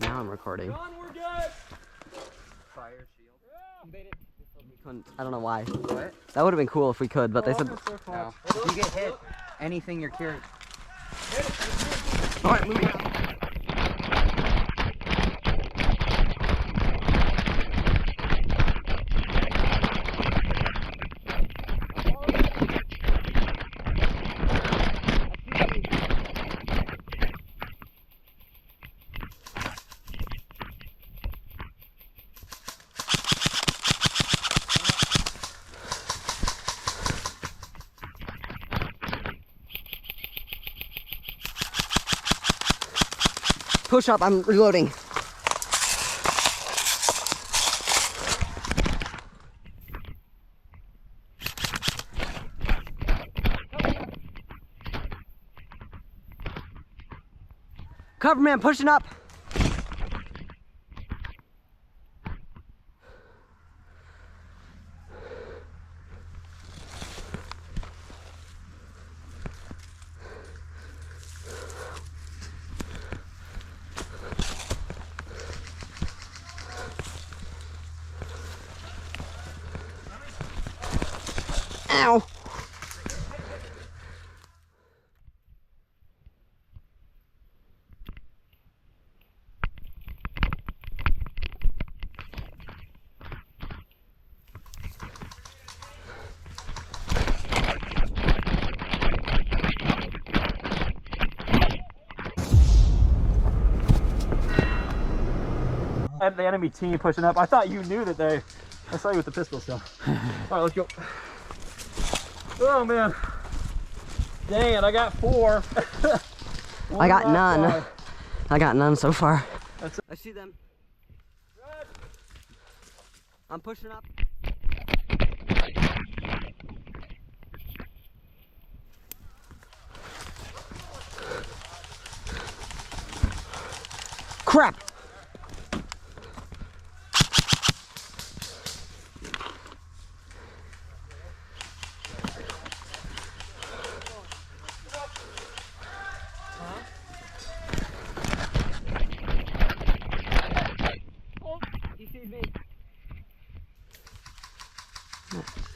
Now I'm recording. John, we're good. Fire shield. I don't know why. What? That would have been cool if we could, but they said. No. If you get hit, anything you're carrying. Alright, moving on. Push up, I'm reloading. Cover man pushing up. Ow. I had the enemy team pushing up. I thought you knew that they. I saw you with the pistol, so. All right, let's go. Oh man. Dang it, I got 4. I got none. 5. I got none so far. That's it. I see them. I'm pushing up. Crap!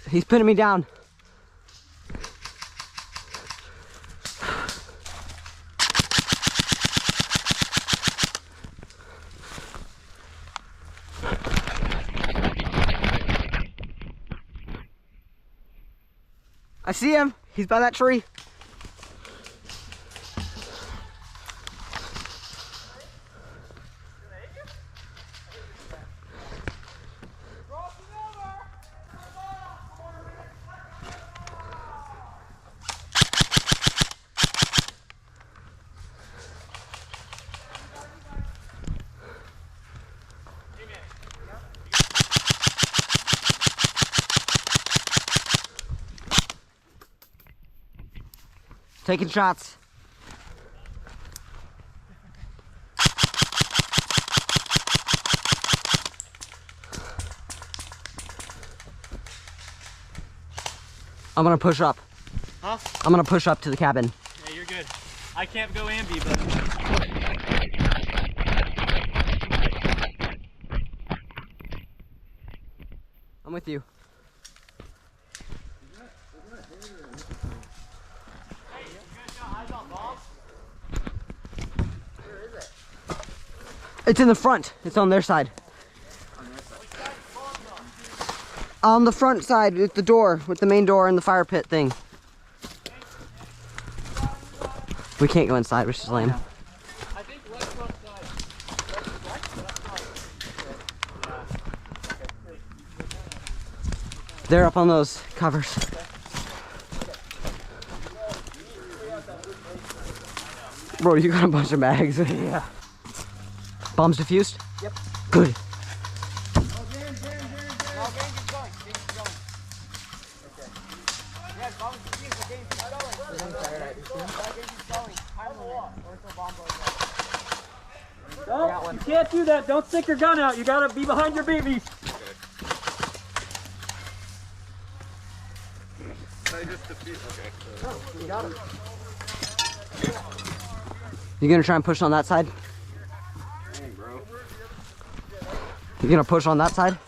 He's pinning me down. I see him. He's by that tree. Taking shots. I'm gonna push up. Huh? I'm gonna push up to the cabin. Yeah, you're good. I can't go ambi, but. I'm with you. It's in the front. It's on their side. On the front side with the door, with the main door and the fire pit thing. We can't go inside, which is lame. I think left front side. They're up on those covers. Bro, you got a bunch of bags. Yeah. Bombs defused? Yep. Good. No, you can't do that. Don't stick your gun out. You gotta be behind your BBs. You got him. You gonna try and push on that side? Dang, bro. You gonna push on that side?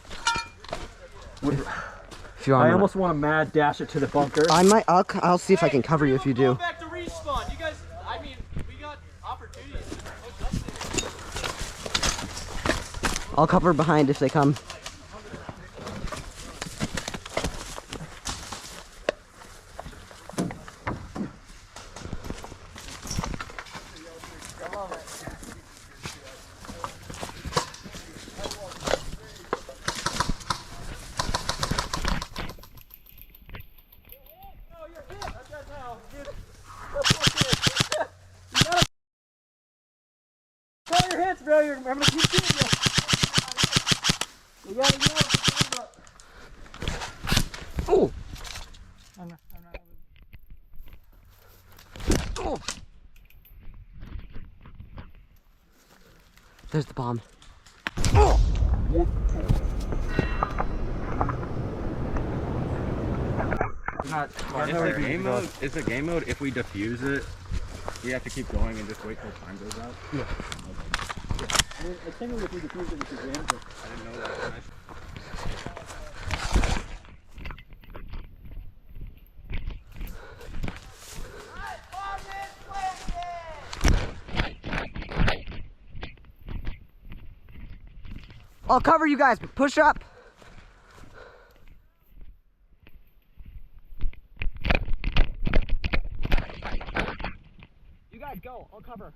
If you I almost want to mad dash it to the bunker. I might. I'll see if I can cover you if you do. Back to respawn. You guys, I mean, we got opportunities. I'll cover behind if they come. Cover your hands, bro. I'm gonna keep shooting you. You gotta go. Oh! Oh! There's the bomb. Oh! It's a game mode. If we defuse it, we have to keep going and just wait till time goes out. Yeah. I mean, I think if we defuse it, we should jam it. I didn't know that. I'll cover you guys, but push up. You guys go, I'll cover.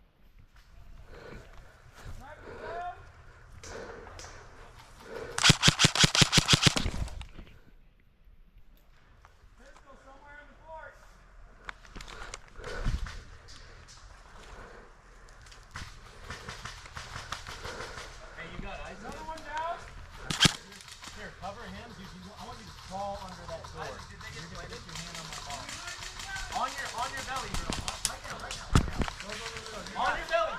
Cover him, dude. I want you to crawl under that door. Did they get your hand on my ball? On your belly, bro. Right now. On your belly.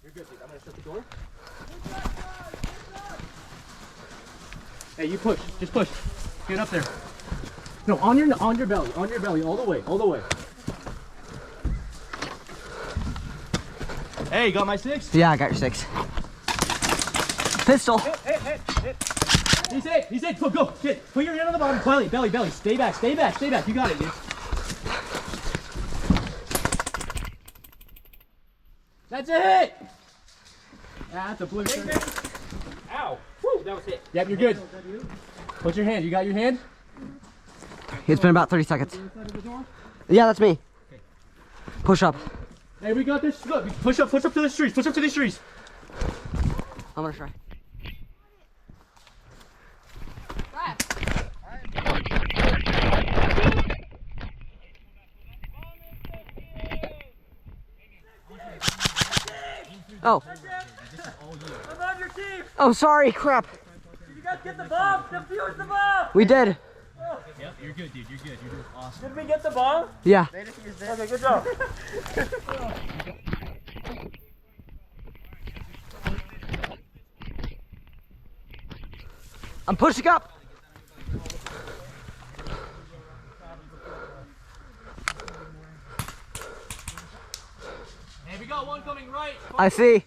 You're good, dude. I'm gonna shut the door. Hey, you push. Just push. Get up there. No, on your belly, all the way. Hey, you got my 6? Yeah, I got your 6. Pistol. Hey. He's hit. Go. Get. Put your hand on the bottom. Belly. Stay back. You got it, dude. That's a hit. That's a blue shirt. Ow. Woo, that was hit. Yep, you're good. Put your hand. You got your hand? It's been about 30 seconds. Yeah, that's me. Okay. Push up. Hey, we got this. Look, push up to the trees. I'm gonna try. Oh. I'm on your team. Oh, sorry. Crap. Did you guys get the bomb? Defuse the bomb. We did. Yep, you're good, dude. You're doing awesome. Did we get the bomb? Yeah. Okay, good job. I'm pushing up. Hey, we got one coming right. I see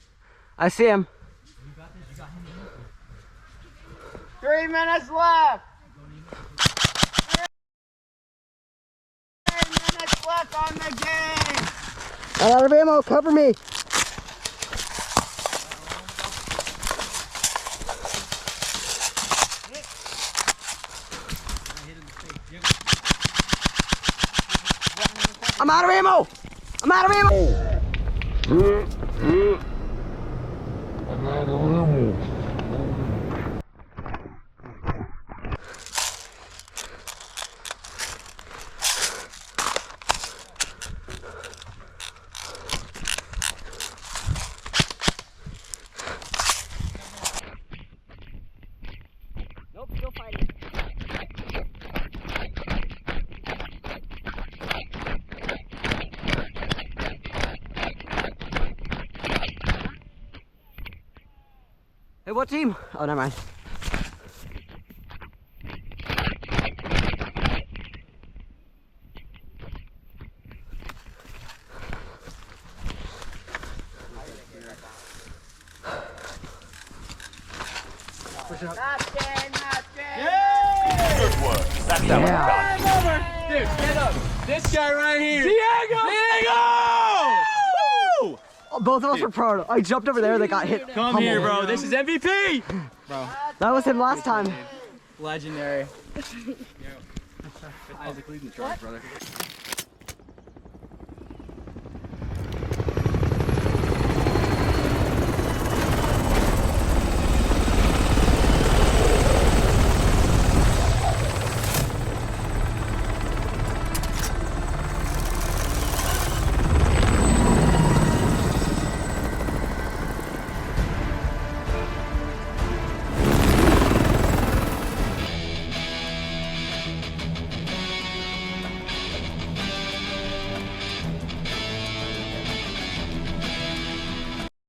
him. 3 minutes left. 3 minutes left on the game. I'm out of ammo. Cover me. I'm out of ammo. I'm out of ammo. Nope, still fighting. Hey, what team? Oh, never mind. Napkin, napkin. Good work. That's that one. Dude, get up. This guy right here. Diego! Woo! Both of us were prone. I jumped over there, they got hit. Come here, bro. This is MVP. That was him last time. Legendary. Isaac, lead in charge, brother.